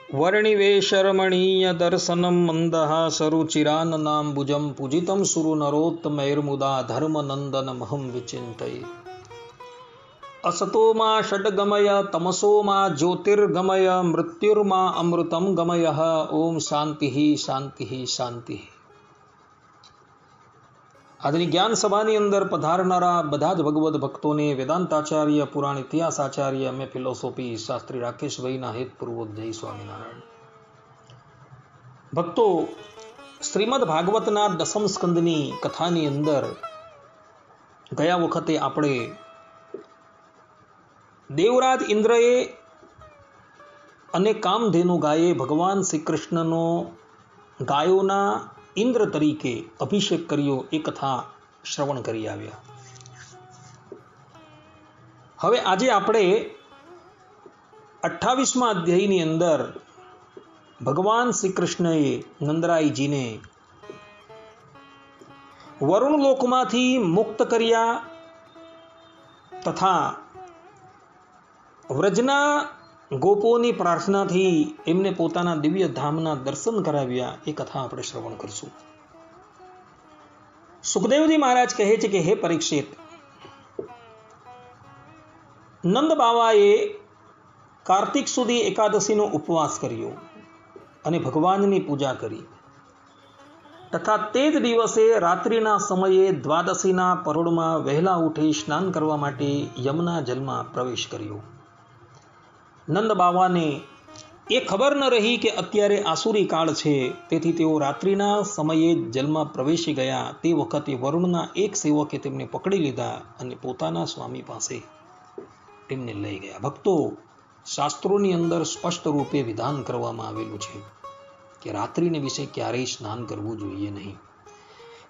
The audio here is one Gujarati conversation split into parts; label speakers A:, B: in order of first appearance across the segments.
A: वर्णिवेशरमणीय दर्शनं मन्दहासरुचिराननाम्बुजं पूजितं सुरनरोत्तमैर्मुदा धर्मनन्दनमहं विचिन्तये। असतो मा षड्गमय तमसो मा ज्योतिर्गमय मृत्युर्मा अमृतं गमयः। ओम शांति शांति शांति। આજની જ્ઞાન સભાની અંદર પધારનારા બધા જ ભગવદ્ ભક્તોને વેદાંતાચાર્ય, પુરાણ ઇતિહાસાચાર્ય, એમએ ફિલોસોફી શાસ્ત્રી રાકેશભાઈના હેતપૂર્વક જય સ્વામિનારાયણ। ભક્તો, શ્રીમદ ભાગવતના દસમ સ્કંદની કથાની અંદર ગયા વખતે આપણે દેવરાજ ઇન્દ્રએ અને કામધેનુ ગાયે ભગવાન શ્રી કૃષ્ણનો ગાયોના ઇન્દ્ર તરીકે અભિષેક કર્યો એ કથા શ્રવણ કરી આવ્યા। હવે આજે આપણે 28મા અધ્યાયની અંદર ભગવાન શ્રી કૃષ્ણએ નંદરાયજીને વરુણ લોકમાંથી મુક્ત કર્યા તથા વ્રજના ગોપોની પ્રાર્થનાથી એમને પોતાના દિવ્ય ધામના દર્શન કરાવ્યા એ કથા આપણે શ્રવણ કરશું। સુખદેવજી મહારાજ કહે છે કે હે પરીક્ષિત, નંદ બાવાએ કાર્તિક સુધી એકાદશીનો ઉપવાસ કર્યો અને ભગવાનની પૂજા કરી તથા તે જ દિવસે રાત્રિના સમયે દ્વાદશીના પરોઢમાં વહેલા ઉઠી સ્નાન કરવા માટે યમુના જલમાં પ્રવેશ કર્યો। નંદ બાવાને એ ખબર ન રહી કે અત્યારે આસુરી કાળ છે, તેથી તેઓ રાત્રિના સમયે જલમાં પ્રવેશી ગયા। તે વખતે વરુણના એક સેવકે તેમને પકડી લીધા અને પોતાના સ્વામી પાસે તેમને લઈ ગયા। ભક્તો, શાસ્ત્રોની અંદર સ્પષ્ટ રૂપે વિધાન કરવામાં આવેલું છે કે રાત્રિને વિશે ક્યારેય સ્નાન કરવું જોઈએ નહીં।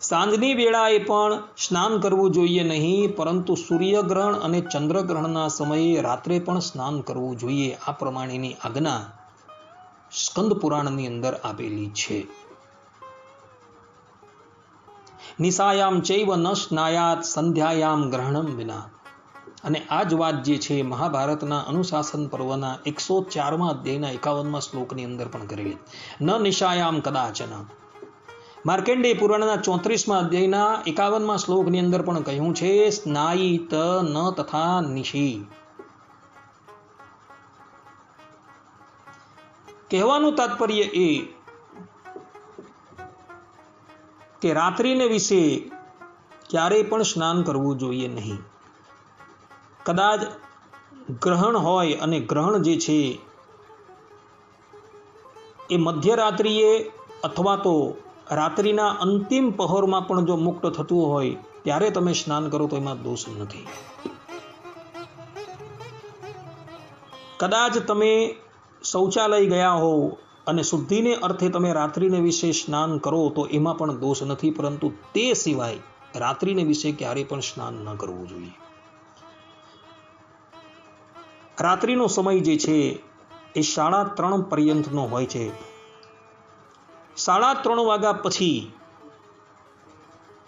A: સાંજની વેળાએ પણ સ્નાન કરવું જોઈએ નહીં, પરંતુ સૂર્યગ્રહણ અને ચંદ્રગ્રહણના સમયે રાત્રે પણ સ્નાન કરવું જોઈએ। આ પ્રમાણેની આજ્ઞા સ્કંદ પુરાણની અંદર આપેલી છે। નિશાયામ ચૈવ ન સ્નાયાત સંધ્યાયામ ગ્રહણમ વિના। અને આ જ વાત જે છે મહાભારતના અનુશાસન પર્વના 104મા અધ્યાયના 51મા શ્લોકની અંદર પણ કરેલી। ન નિશાયામ કદાચન। માર્કંડેય પુરાણના 34મા અધ્યાયના 51મા શ્લોકની અંદર પણ કહ્યું છે સ્નાયિત ન તથા નિશી। કહેવાનું તાત્પર્ય એ કે રાત્રિને વિશે ક્યારેય પણ સ્નાન કરવું જોઈએ નહીં। કદાચ ગ્રહણ હોય અને ગ્રહણ જે છે એ મધ્યરાત્રિએ અથવા તો રાત્રિના અંતિમ પહોરમાં પણ જો મુક્ત થતું હોય ત્યારે તમે સ્નાન કરો તો એમાં દોષ નથી। કદાચ તમે શૌચાલય ગયા હો અને શુદ્ધિને અર્થે તમે રાત્રિને વિશે સ્નાન કરો તો એમાં પણ દોષ નથી, પરંતુ તે સિવાય રાત્રિને વિશે ક્યારેય પણ સ્નાન ન કરવું જોઈએ। રાત્રિનો સમય જે છે એ 3:30 પર્યંતનો હોય છે। 3:30 વાગ્યા પછી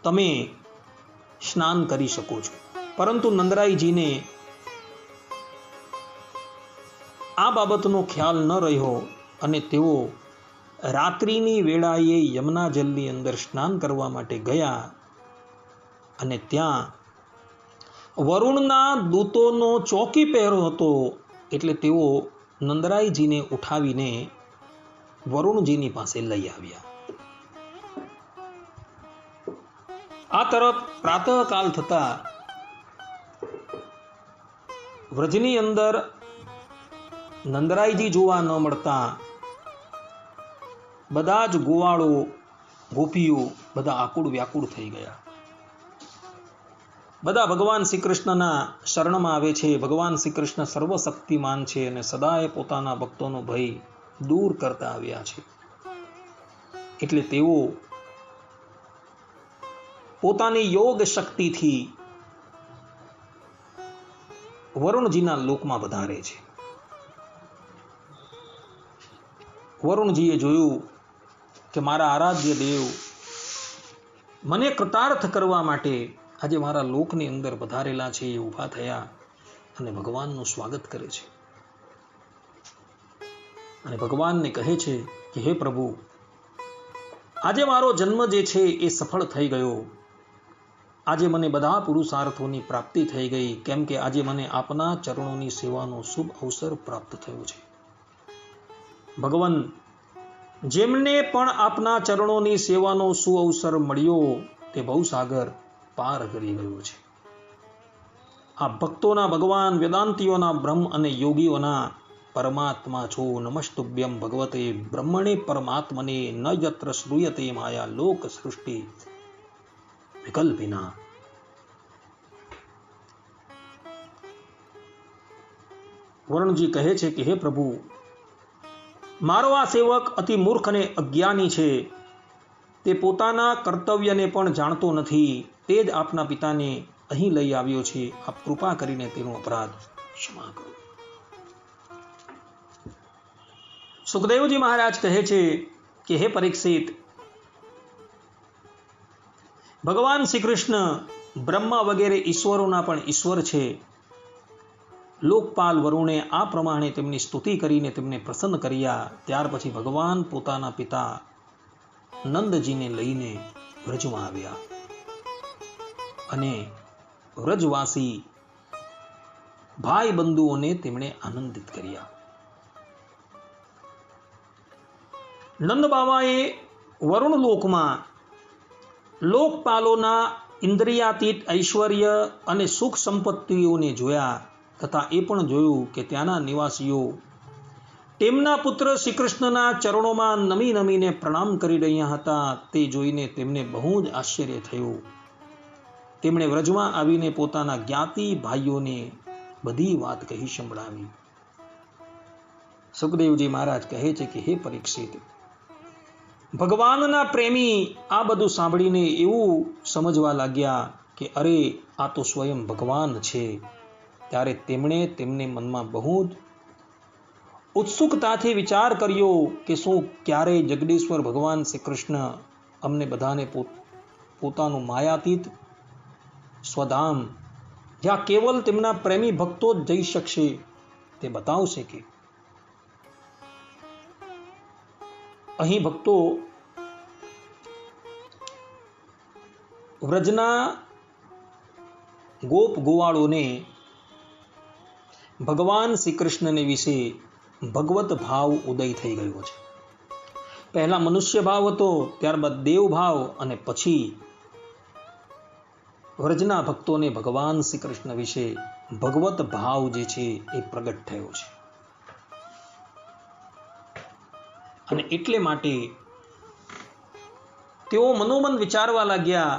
A: તમે સ્નાન કરી શકો છો, પરંતુ નંદરાયજીને આ બાબતનો ખ્યાલ ન રહ્યો અને તેઓ રાત્રિની વેળાએ યમુના જલની અંદર સ્નાન કરવા માટે ગયા અને ત્યાં વરુણના દૂતોનો ચોકી પહેરો હતો, એટલે તેઓ નંદરાયજીને ઉઠાવીને વરુણજીની પાસે લઈ આવ્યા। આ તરફ પ્રાતઃકાલ થતા વ્રજની અંદર નંદરાયજી જોવા ન મળતા બધા જ ગોવાળો ગોપીઓ બધા આકુળ વ્યાકુળ થઈ ગયા। બધા ભગવાન શ્રી કૃષ્ણના શરણમાં આવે છે। ભગવાન શ્રી કૃષ્ણ સર્વશક્તિમાન છે અને સદાય પોતાના ભક્તોનો ભય દૂર કરતા આવ્યા છે, એટલે તેઓ પોતાની યોગ શક્તિથી વરુણજીના લોકમાં વધારે છે। વરુણજીએ જોયું કે મારા આરાધ્ય દેવ મને કૃતાર્થ કરવા માટે આજે મારા લોકની અંદર પધારેલા છે, એ ઊભા થયા અને ભગવાનનું સ્વાગત કરે છે। અને ભગવાનને કહે છે કે હે પ્રભુ, આજે મારો જન્મ જે છે એ સફળ થઈ ગયો. આજે મને બધા પુરુષાર્થોની પ્રાપ્તિ થઈ ગઈ, કેમ કે આજે મને આપના ચરણોની સેવાનો શુભ અવસર પ્રાપ્ત થયો છે. ભગવાન, જેમને પણ આપના ચરણોની સેવાનો સુઅવસર મળ્યો તે ભવસાગર પાર કરી ગયો છે. આ ભક્તોના ભગવાન, વેદાંતીઓના બ્રહ્મ અને યોગીઓના પરમાત્મા છો. નમસ્તુભ્યમ ભગવતે બ્રહ્મણે પરમાત્મને ન યત્ર શ્રૂયતે માયા લોક સૃષ્ટિ વિકલ્પિના. વરુણજી કહે છે કે હે પ્રભુ, મારો આ સેવક અતિ મૂર્ખ અને અજ્ઞાની છે. તે પોતાના કર્તવ્યને પણ જાણતો નથી. તે જ આપના પિતાને અહીં લઈ આવ્યો છે. આપ કૃપા કરીને તેનો અપરાધ ક્ષમા કરો. સુખદેવજી મહારાજ કહે છે કે હે પરીક્ષિત, ભગવાન શ્રી કૃષ્ણ બ્રહ્મા વગેરે ઈશ્વરોના પણ ઈશ્વર છે. લોકપાલ વરુણે આ પ્રમાણે તેમની સ્તુતિ કરીને તેમને પ્રસન્ન કર્યા. ત્યાર પછી ભગવાન પોતાના પિતા નંદજીને લઈને વ્રજમાં આવ્યા અને વ્રજવાસી ભાઈ બંધુઓને તેમણે આનંદિત કર્યા. નંદ બાવાએ વરુણ લોકમાં લોકપાલોના ઇન્દ્રિયાતીત ઐશ્વર્ય અને સુખ સંપત્તિઓને જોયા તથા એ પણ જોયું કે ત્યાંના નિવાસીઓ તેમના પુત્ર શ્રી કૃષ્ણના ચરણોમાં નમી નમીને પ્રણામ કરી રહ્યા હતા. તે જોઈને તેમને બહુ જ આશ્ચર્ય થયું. તેમણે વ્રજમાં આવીને પોતાના જ્ઞાતિ ભાઈઓને બધી વાત કહી સંભળાવી. સુખદેવજી મહારાજ કહે છે કે હે પરીક્ષિત, ભગવાનના પ્રેમી આ બધું સાંભળીને એવું સમજવા લાગ્યા કે અરે, આ તો સ્વયં ભગવાન છે. ત્યારે તેમણે તેમને મનમાં બહુ જ ઉત્સુકતાથી વિચાર કર્યો કે શું ક્યારેય જગદીશ્વર ભગવાન શ્રી કૃષ્ણ અમને બધાને પોતાનું માયાતીત સ્વધામ, જ્યાં કેવલ તેમના પ્રેમી ભક્તો જ જઈ શકશે, તે બતાવશે કે અહીં ભક્તો વ્રજના ગોપ ગોવાળોને ભગવાન શ્રી કૃષ્ણને વિશે ભગવત ભાવ ઉદય થઈ ગયો છે. પહેલા મનુષ્ય ભાવ હતો, ત્યારબાદ દેવ ભાવ અને પછી વ્રજના ભક્તોને ભગવાન શ્રી કૃષ્ણ વિશે ભગવત ભાવ જે છે એ પ્રગટ થયો છે. અને એટલે માટે તેઓ મનોમન વિચારવા લાગ્યા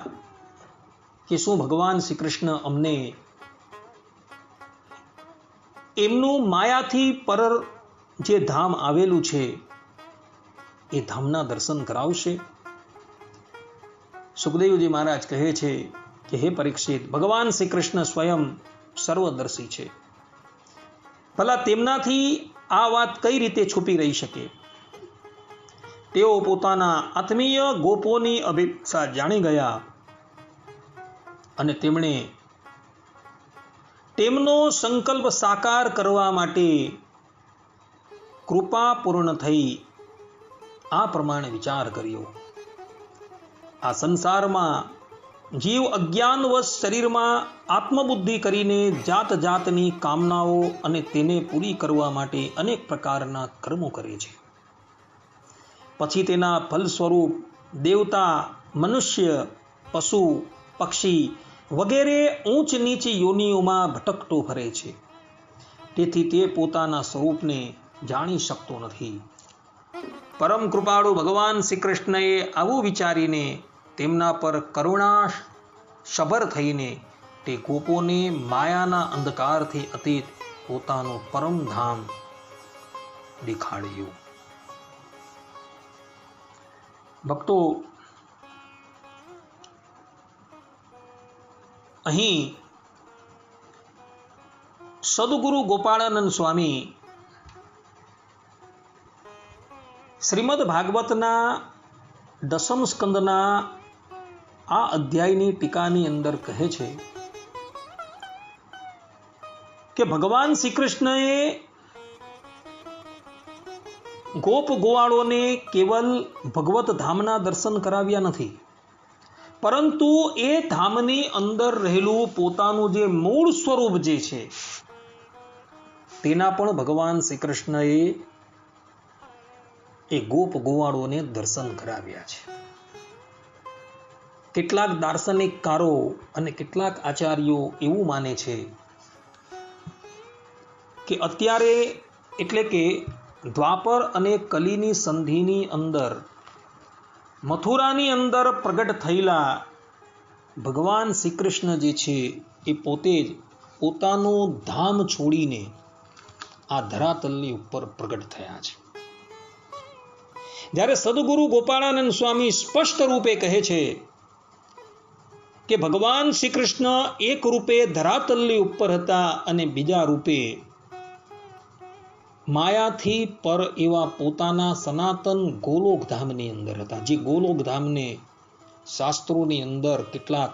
A: કે શું ભગવાન શ્રી કૃષ્ણ અમને એમનું માયાથી પર જે ધામ આવેલું છે એ ધામના દર્શન કરાવશે. સુખદેવજી મહારાજ કહે છે કે હે પરીક્ષિત, ભગવાન શ્રી કૃષ્ણ સ્વયં સર્વદર્શી છે. ભલા તેમનાથી આ વાત કઈ રીતે છુપી રહી શકે? તેઓ પોતાના આત્મીય ગોપોની અભિપ્સા જાણી ગયા અને તેમણે તેમનો સંકલ્પ સાકાર કરવા માટે કૃપાપૂર્ણ થઈ આ પ્રમાણે વિચાર કર્યો. આ સંસારમાં જીવ અજ્ઞાનવશ શરીરમાં આત્મબુદ્ધિ કરીને જાત જાતની કામનાઓ અને તેને પૂરી કરવા માટે અનેક પ્રકારના કર્મો કરે છે. પછી તેના ફલ સ્વરૂપ દેવતા, મનુષ્ય, પશુ, પક્ષી વગેરે ઊંચ નીચ યોનિઓમાં ભટકતો ફરે છે. તેથી તે પોતાના સ્વરૂપને જાણી શકતો નથી. પરમ કૃપાળુ ભગવાન શ્રી કૃષ્ણએ આવું વિચારીને તેમના પર કરુણા સભર થઈને તે ગોપોને માયાના અંધકારથી અતીત પોતાનું પરમ ધામ દેખાડ્યું. ભક્તો, અહીં સદગુરુ ગોપાળાનંદ સ્વામી શ્રીમદ ભાગવતના દસમ સ્કંદના આ અધ્યાયની ટીકાની અંદર કહે છે કે ભગવાન શ્રી કૃષ્ણએ ગોપ ગોવાળોને કેવલ ભગવત ધામના દર્શન કરાવ્યા નથી, પરંતુ એ ધામની અંદર રહેલું પોતાનું જે મૂળ સ્વરૂપ જે છે તેના પણ ભગવાન શ્રી કૃષ્ણએ એ ગોપ ગોવાળોને દર્શન કરાવ્યા છે. કેટલાક દાર્શનિકકારો અને કેટલાક આચાર્યો એવું માને છે કે અત્યારે એટલે કે દ્વાપર અને કલીની સંધિની અંદર મથુરાની અંદર પ્રગટ થયેલા ભગવાન શ્રી કૃષ્ણ જે છે એ પોતે જ પોતાનું ધામ છોડીને આ ધરાતલની ઉપર પ્રગટ થયા છે. જ્યારે સદગુરુ ગોપાળાનંદ સ્વામી સ્પષ્ટ રૂપે કહે છે કે ભગવાન શ્રી કૃષ્ણ એક રૂપે ધરાતલની ઉપર હતા અને બીજા રૂપે માયાથી પર એવા પોતાના સનાતન ગોલોક ધામની અંદર હતા. જે ગોલોક ધામને શાસ્ત્રોની અંદર કેટલાક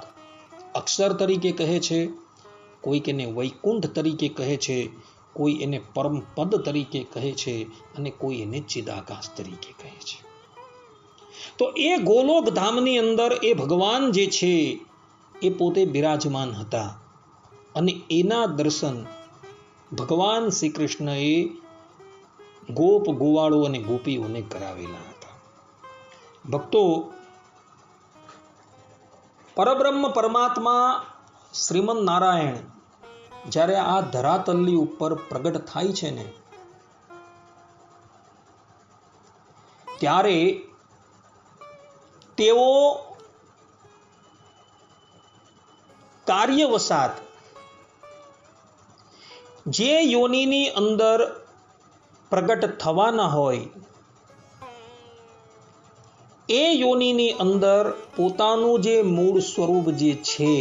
A: અક્ષર તરીકે કહે છે, કોઈક એને વૈકુંઠ તરીકે કહે છે, કોઈ એને પરમ પદ તરીકે કહે છે અને કોઈ એને ચિદાકાશ તરીકે કહે છે. તો એ ગોલોક ધામની અંદર એ ભગવાન જે છે એ પોતે બિરાજમાન હતા અને એના દર્શન ભગવાન શ્રી કૃષ્ણએ ગોપ ગોવાળો અને ગોપીઓને કરાવેલા હતા. ભક્તો, પરબ્રહ્મ પરમાત્મા શ્રીમન નારાયણ જ્યારે આ ધરાતલની ઉપર પ્રગટ થાય છે ને, ત્યારે તેઓ કાર્યવશાત જે યોનિની અંદર પ્રગટ થવાના હોય એ યોનિની અંદર પોતાનું જે મૂળ સ્વરૂપ જે છે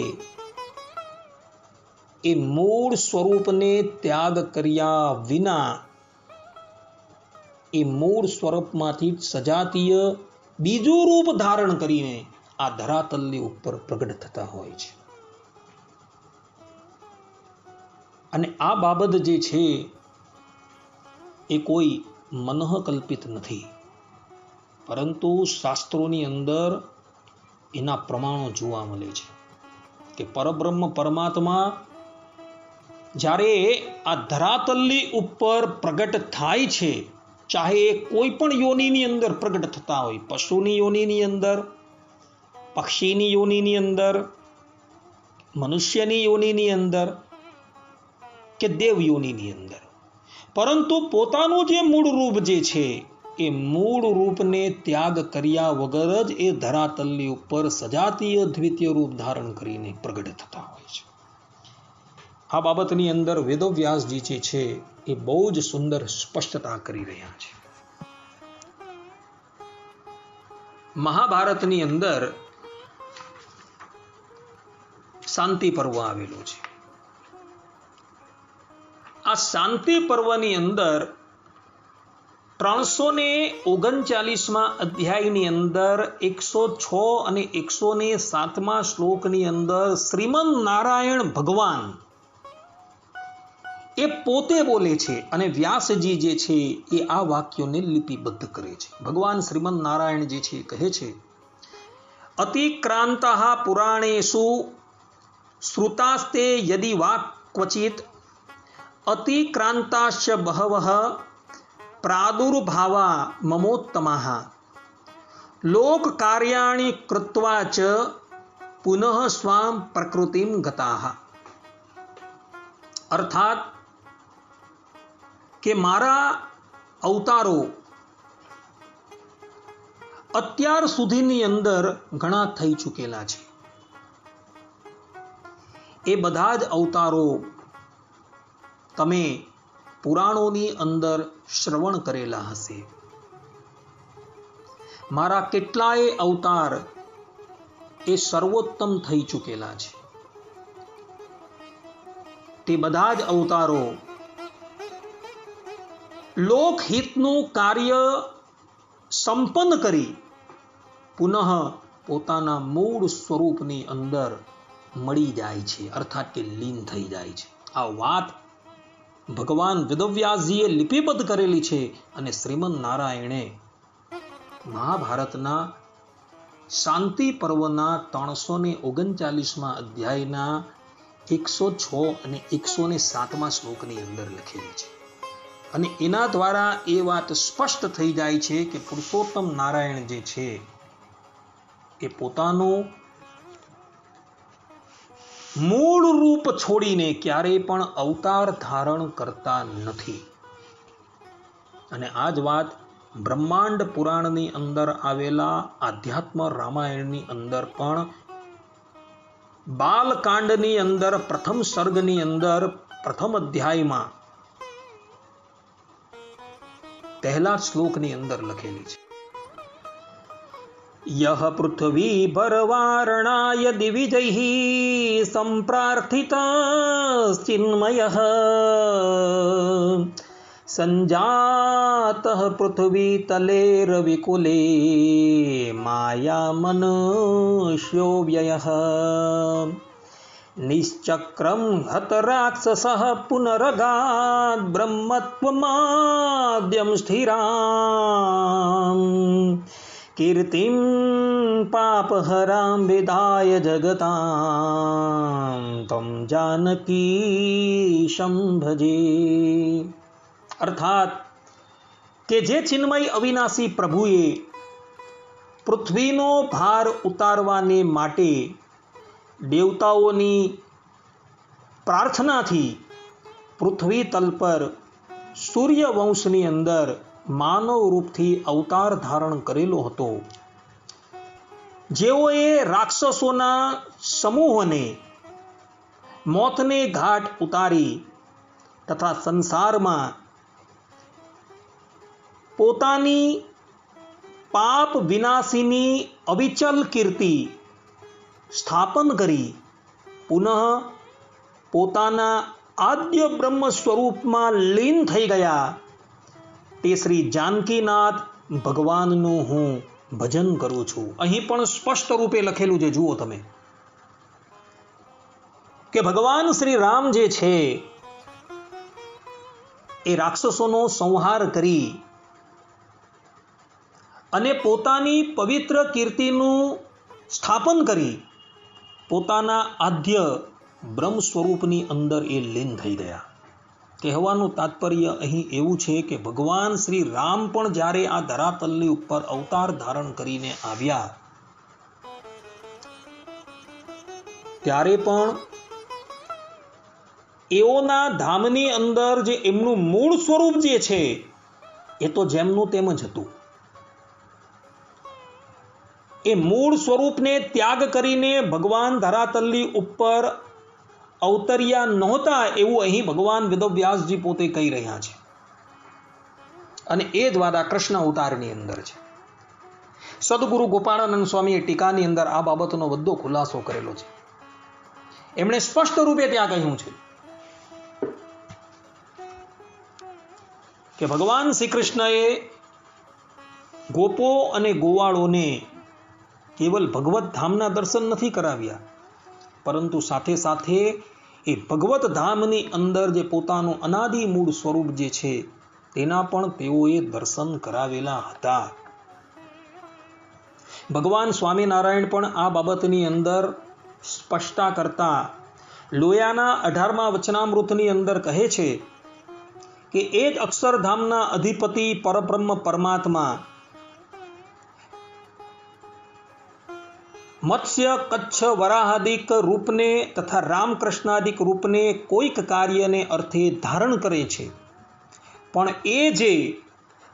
A: એ મૂળ સ્વરૂપને ત્યાગ કર્યા વિના એ મૂળ સ્વરૂપમાંથી સજાતીય બીજું રૂપ ધારણ કરીને આ ધરાતલની ઉપર પ્રગટ થતા હોય છે. અને આ બાબત જે છે એ કોઈ મનઃકલ્પિત નથી, પરંતુ શાસ્ત્રોની અંદર એના પ્રમાણો જોવા મળે છે કે પરબ્રહ્મ પરમાત્મા જ્યારે આ ધરાતલની ઉપર પ્રગટ થાય છે, ચાહે એ કોઈ પણ યોનિની અંદર પ્રગટ થતા હોય, પશુની યોનિની અંદર, પક્ષીની યોનિની અંદર, મનુષ્યની યોનિની અંદર કે દેવ યોનિની અંદર, પરંતુ પોતાનું જે મૂળ રૂપ જે છે એ મૂળ રૂપને ત્યાગ કર્યા વગર જ એ ધરાતલની ઉપર સજાતીય દ્વિતીય રૂપ ધારણ કરીને પ્રગટ થતા હોય છે. આ બાબતની અંદર વેદવ્યાસજી જે છે એ બહુ જ સુંદર સ્પષ્ટતા કરી રહ્યા છે. મહાભારતની અંદર શાંતિ પર્વ આવેલું છે. આ શાંતિ પર્વની અંદર 339માં અધ્યાયની અંદર 106 અને 107મા શ્લોકની અંદર શ્રીમન નારાયણ ભગવાન એ પોતે બોલે છે અને વ્યાસજી જે છે એ આ વાક્યોને લિપિબદ્ધ કરે છે. ભગવાન શ્રીમન નારાયણ જે છે કહે છે, અતિક્રાંતઃ પુરાણેષુ શ્રુતાસ્તે યદિ વા ક્વચિત અતિક્રાંતાશ્ચ બહવઃ પ્રાદુર્ભાવા મમોત્તમાઃ લોક કાર્યાણિ કૃત્વા ચ પુનઃ સ્વામ પ્રકૃતિમ ગતાઃ. અર્થાત કે મારા અવતારો અત્યાર સુધીની અંદર ઘણા થઈ ચૂકેલા છે. એ બધા જ અવતારો તમે પુરાણોની અંદર શ્રવણ કરેલા હશે. મારા કેટલાય અવતાર એ સર્વોત્તમ થઈ ચૂકેલા છે. તે બધા જ અવતારો લોકહિતનું કાર્ય સંપન્ન કરી પુનઃ પોતાના મૂળ સ્વરૂપની અંદર મળી જાય છે, અર્થાત કે લીન થઈ જાય છે. આ વાત ભગવાન વેદવ્યાસજીએ લિપિબદ્ધ કરેલી છે અને શ્રીમદ નારાયણે મહાભારતના શાંતિ પર્વના 339મા અધ્યાયના 106 અને 107મા શ્લોકની અંદર લખેલી છે. અને એના દ્વારા એ વાત સ્પષ્ટ થઈ જાય છે કે પુરુષોત્તમ નારાયણ જે છે એ પોતાનું મૂળ રૂપ છોડીને ક્યારેય પણ અવતાર ધારણ કરતા નથી. અને આ જ વાત બ્રહ્માંડ પુરાણની અંદર આવેલા આધ્યાત્મ રામાયણની અંદર પણ બાલકાંડની અંદર પ્રથમ સર્ગની અંદર પ્રથમ અધ્યાયમાં પહેલા શ્લોકની અંદર લખેલી છે. યહ પૃથ્વી ભરવારણાય દિવિજૈઃ સંપ્રાર્થિતશ્ચિન્મયઃ સંજાતઃ પૃથ્વી તલેર્વિકુલે માયામનુષ્યો વ્યયઃ નિશ્ચક્રમ હત રાક્ષસઃ પુનરગાદ બ્રહ્મત્વમાદ્યમ સ્થિરામ કીર્તિમ પાપહરામ વિદાય જગતામ તમ જાનકીશં ભજે. અર્થાત કે જે ચિન્મય અવિનાશી પ્રભુએ પૃથ્વીનો ભાર ઉતારવાને માટે દેવતાઓની પ્રાર્થનાથી પૃથ્વી તલ પર સૂર્યવંશની અંદર માનવ રૂપથી અવતાર ધારણ કરેલો હતો. જેઓએ રાક્ષસોના સમૂહને મોતને ઘાટ ઉતારી તથા સંસારમાં પોતાની પાપ વિનાશીની અવિચલ કીર્તિ સ્થાપન કરી પુનઃ પોતાના આદ્ય બ્રહ્મ સ્વરૂપમાં લીન થઈ ગયા તે શ્રી જાનકીનાથ ભગવાનનું હું ભજન કરું છું. અહીં પણ સ્પષ્ટ રૂપે લખેલું છે, જુઓ તમે, કે ભગવાન શ્રી રામ જે છે એ રાક્ષસોનો સંહાર કરી અને પોતાની પવિત્ર કીર્તિનું સ્થાપન કરી પોતાના આદ્ય બ્રહ્મ સ્વરૂપની અંદર એ લીન થઈ ગયા. કહેવાનું તાત્પર્ય અહીં એવું છે કે ભગવાન શ્રી રામ પણ જ્યારે આ ધરાતલની ઉપર અવતાર ધારણ કરીને આવ્યા ત્યારે પણ એઓના ધામની અંદર જે એમનું મૂળ સ્વરૂપ જે છે એ તો જેમનું તેમ જ હતું. એ મૂળ સ્વરૂપને ત્યાગ કરીને ભગવાન ધરાતલની ઉપર અવતર્યા નહોતા એવું અહીં ભગવાન વેદવ્યાસજી પોતે કહી રહ્યા છે. અને એ જ વાત આ કૃષ્ણ અવતારની અંદર છે. સદગુરુ ગોપાળાનંદ સ્વામીએ ટીકાની અંદર આ બાબતનો બધો ખુલાસો કરેલો છે. એમણે સ્પષ્ટ રૂપે ત્યાં કહ્યું છે કે ભગવાન શ્રી કૃષ્ણએ ગોપો અને ગોવાળોને કેવલ ભગવત ધામના દર્શન નથી કરાવ્યા, પરંતુ સાથે સાથે એ ભગવત ધામની અંદર જે પોતાનું અનાદિ મૂળ સ્વરૂપ જે છે તેના પણ તેઓએ દર્શન કરાવેલા હતા. ભગવાન સ્વામિનારાયણ પણ આ બાબતની અંદર સ્પષ્ટતા કરતા લોયાના 18મા વચનામૃતની અંદર કહે છે કે એ જ અક્ષરધામના અધિપતિ પરબ્રહ્મ પરમાત્મા મત્સ્ય કચ્છ વરાહાદિક રૂપને તથા રામકૃષ્ણાદિક રૂપને કોઈક કાર્યને અર્થે ધારણ કરે છે, પણ એ જે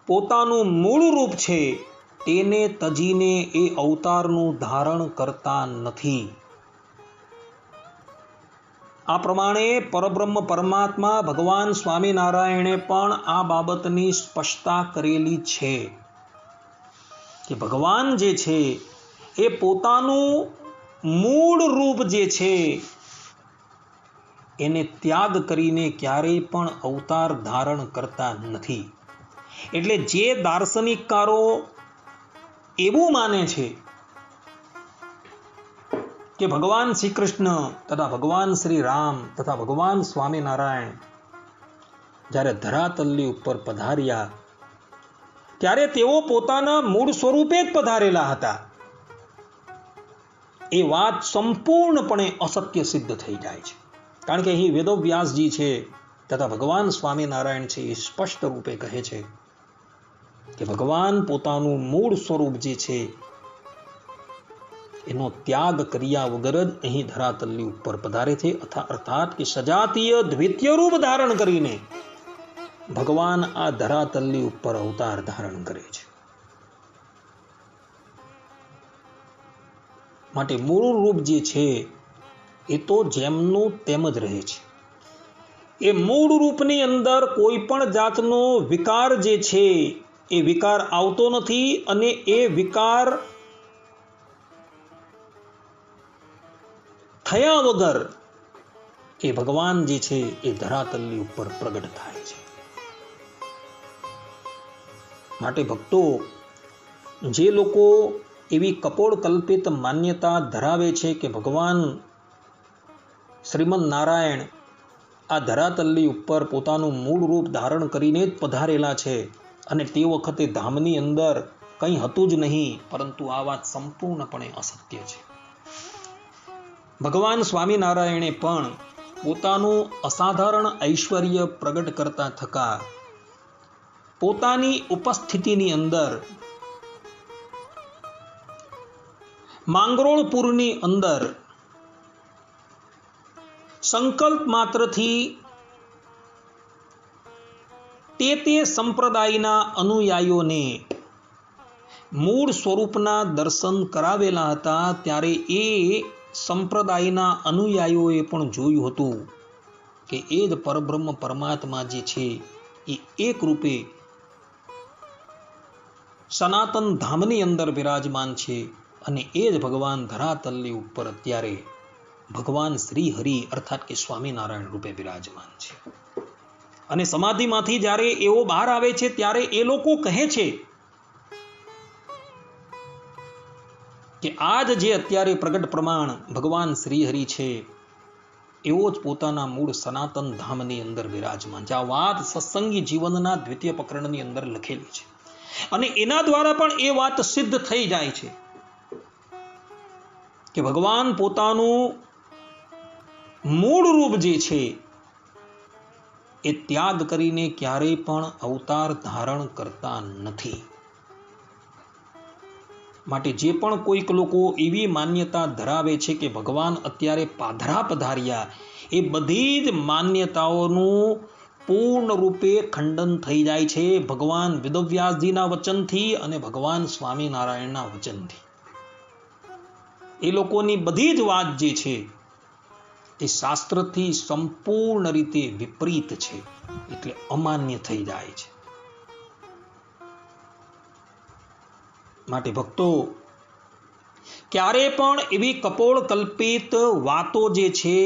A: પોતાનું મૂળ રૂપ છે તેને તજીને એ અવતારનું ધારણ કરતા નથી. આ પ્રમાણે પરબ્રહ્મ પરમાત્મા ભગવાન સ્વામિનારાયણે પણ આ બાબતની સ્પષ્ટતા કરેલી છે કે ભગવાન જે છે એ પોતાનું મૂળ રૂપ જે છે એને ત્યાગ કરીને ક્યારેય પણ અવતાર ધારણ કરતા નથી. એટલે જે દાર્શનિકકારો એવું માને છે કે ભગવાન શ્રી કૃષ્ણ તથા ભગવાન શ્રી રામ તથા ભગવાન સ્વામિનારાયણ જ્યારે ધરાતલની ઉપર પધાર્યા ત્યારે તેઓ પોતાના મૂળ સ્વરૂપે જ પધારેલા હતા. એ વાત સંપૂર્ણપણે અસત્ય સિદ્ધ થઈ જાય છે. કારણ કે અહીં વેદવ્યાસજી છે તથા ભગવાન સ્વામિનારાયણ છે એ સ્પષ્ટ રૂપે કહે છે કે ભગવાન પોતાનું મૂળ સ્વરૂપ જે છે એનો ત્યાગ કર્યા વગર જ અહીં ધરાતલની ઉપર પધારે છે. અર્થાત કે સજાતીય દ્વિતીય રૂપ ધારણ કરીને ભગવાન આ ધરાતલની ઉપર અવતાર ધારણ કરે છે. માટે મૂળ રૂપ જે છે એ તો જેમનું તેમ જ રહે છે. એ મૂળ રૂપની અંદર કોઈ પણ જાતનો વિકાર જે છે એ વિકાર આવતો નથી અને એ વિકાર થયા વગર એ ભગવાન જે છે એ ધરાતલની ઉપર પ્રગટ થાય છે. માટે ભક્તો, જે લોકો એવી કપોળ કલ્પિત માન્યતા ધરાવે છે કે ભગવાન શ્રીમદ નારાયણ આ ધરાતલની ઉપર પોતાનું મૂળ રૂપ ધારણ કરીને જ પધારેલા છે અને તે વખતે ધામની અંદર કંઈ હતું જ નહીં, પરંતુ આ વાત સંપૂર્ણપણે અસત્ય છે. ભગવાન સ્વામિનારાયણે પણ પોતાનું અસાધારણ ઐશ્વર્ય પ્રગટ કરતા થકા પોતાની ઉપસ્થિતિની અંદર માંગરોળપુરની અંદર સંકલ્પ માત્રથી તે સંપ્રદાયના અનુયાયીઓને મૂળ સ્વરૂપના દર્શન કરાવેલા હતા. ત્યારે એ સંપ્રદાયના અનુયાયીઓએ પણ જોયું હતું કે એ જ પરબ્રહ્મ પરમાત્મા જે છે એ એક રૂપે સનાતન ધામની અંદર બિરાજમાન છે અને એ જ ભગવાન ધરાતલની ઉપર અત્યારે ભગવાન શ્રી હરિ અર્થાત કે સ્વામિનારાયણ રૂપે બિરાજમાન છે. અને સમાધિમાંથી જ્યારે એઓ બહાર આવે છે ત્યારે એ લોકો કહે છે કે આજ જે અત્યારે પ્રગટ પ્રમાણ ભગવાન શ્રી હરિ છે એવો જ પોતાના મૂળ સનાતન ધામની અંદર બિરાજમાન છે. આ વાત સત્સંગી જીવનના દ્વિતીય પ્રકરણની અંદર લખેલી છે અને એના દ્વારા પણ એ વાત સિદ્ધ થઈ જાય છે કે ભગવાન પોતાનું મૂળ રૂપ જે છે એ ત્યાગ કરીને ક્યારેય પણ અવતાર ધારણ કરતા નથી. માટે જે પણ કોઈક લોકો એવી માન્યતા ધરાવે છે કે ભગવાન અત્યારે પાધરા પધાર્યા, એ બધી જ માન્યતાઓનું પૂર્ણ રૂપે ખંડન થઈ જાય છે ભગવાન વેદવ્યાસજીના વચનથી અને ભગવાન સ્વામિનારાયણના વચનથી. એ લોકોની બધી જ વાત જે છે એ શાસ્ત્રથી સંપૂર્ણ રીતે વિપરીત છે, એટલે અમાન્ય થઈ જાય છે. માટે ભક્તો, ક્યારે પણ એવી કપોળ કલ્પિત વાતો જે છે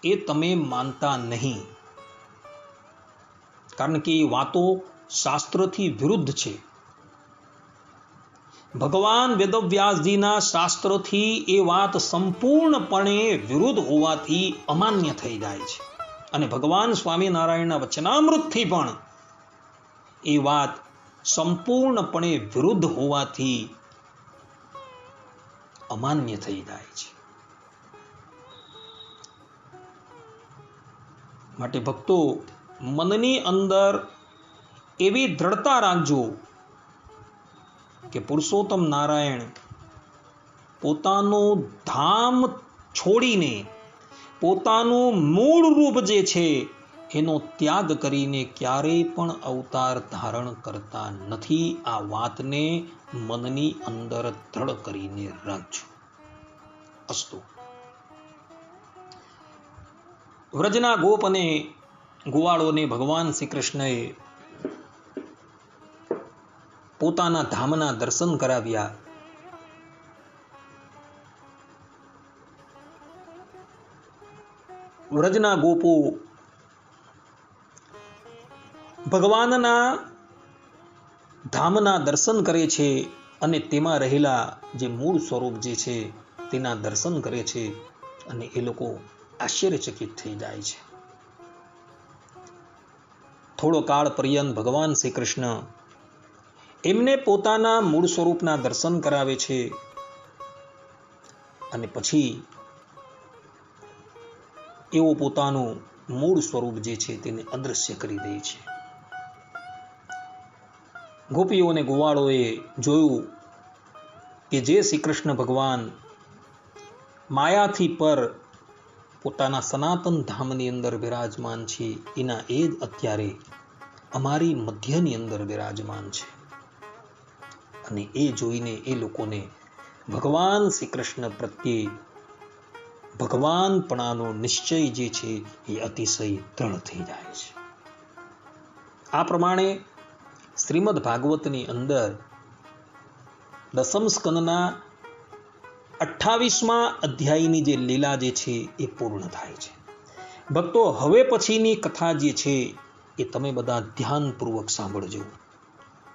A: એ તમે માનતા નહીં, કારણ કે એ વાતો શાસ્ત્રથી વિરુદ્ધ છે. ભગવાન વેદવ્યાસજીના શાસ્ત્રથી એ વાત સંપૂર્ણપણે વિરુદ્ધ હોવાથી અમાન્ય થઈ જાય છે અને ભગવાન સ્વામિનારાયણના વચનામૃતથી પણ એ વાત સંપૂર્ણપણે વિરુદ્ધ હોવાથી અમાન્ય થઈ જાય છે. માટે ભક્તો, મનની અંદર એવી દ્રઢતા રાખજો કે પુરુષોત્તમ નારાયણ પોતાનું ધામ છોડીને પોતાનું મૂળ રૂપ જે છે એનો ત્યાગ કરીને ક્યારેય પણ અવતાર ધારણ કરતા નથી. આ વાતને મનની અંદર દ્રઢ કરીને રાખજો. અસ્તુ. વ્રજના ગોપ અને ગોવાળોને ભગવાન શ્રી કૃષ્ણએ પોતાના ધામના દર્શન કરાવ્યા. વ્રજના ગોપો ભગવાનના ધામના દર્શન કરે છે અને તેમાં રહેલા જે મૂળ સ્વરૂપ જે છે તેના દર્શન કરે છે અને એ લોકો આશ્ચર્યચકિત થઈ જાય છે. થોડો કાળ પર્યંત ભગવાન શ્રી કૃષ્ણ એમને પોતાના મૂળ સ્વરૂપના દર્શન કરાવે છે અને પછી એવો પોતાનું મૂળ સ્વરૂપ જે છે તેને અદૃશ્ય કરી દે છે. ગોપીઓ અને ગોવાળોએ જોયું કે જે શ્રી કૃષ્ણ ભગવાન માયાથી પર પોતાના સનાતન ધામની અંદર બિરાજમાન છે, એના એ જ અત્યારે અમારી મધ્યની અંદર બિરાજમાન છે. અને એ જોઈને એ લોકોને ભગવાન શ્રી કૃષ્ણ પ્રત્યે ભગવાનપણાનો નિશ્ચય જે છે એ અતિશય દ્રઢ થઈ જાય છે. આ પ્રમાણે શ્રીમદ ભાગવતની અંદર દસમ સ્કંદના 28મા અધ્યાયની જે લીલા જે છે એ પૂર્ણ થાય છે. ભક્તો, હવે પછીની કથા જે છે એ તમે બધા ધ્યાનપૂર્વક સાંભળજો,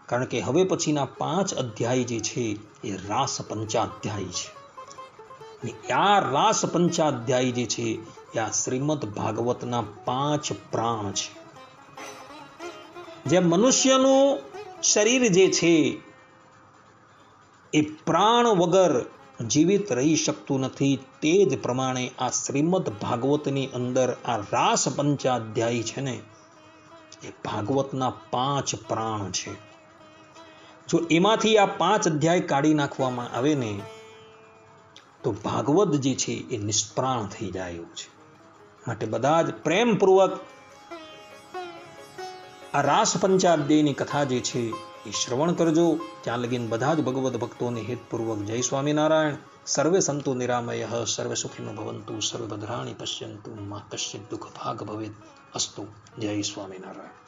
A: કારણ કે હવે પછીના 5 અધ્યાય જે છે એ રાસ પંચાધ્યાય છે. અને આ રાસ પંચાધ્યાય જે છે એ આ શ્રીમદ ભાગવતના 5 પ્રાણ છે. જે મનુષ્યનું શરીર જે છે એ પ્રાણ વગર જીવિત રહી શકતું નથી, તે જ પ્રમાણે આ શ્રીમદ ભાગવતની અંદર આ રાસ પંચાધ્યાય છે ને એ ભાગવતના 5 પ્રાણ છે. જો એમાંથી આ 5 અધ્યાય કાઢી નાખવામાં આવે ને તો ભાગવત જે છે એ નિષ્પ્રાણ થઈ જાય એવું છે. માટે બધા જ પ્રેમપૂર્વક આ રાસ પંચાધ્યાયની કથા જે છે એ શ્રવણ કરજો. ત્યાં લગીન બધા જ ભગવદ ભક્તોને હિતપૂર્વક જય સ્વામિનારાયણ. સર્વે સંતો નિરામયઃ, સર્વે સુખિનો ભવંતુ, સર્વે ભદ્રાણિ પશ્યન્તુ, મા કશ્ચિત દુઃખ ભાગ ભવેત. અસ્તુ. જય સ્વામિનારાયણ.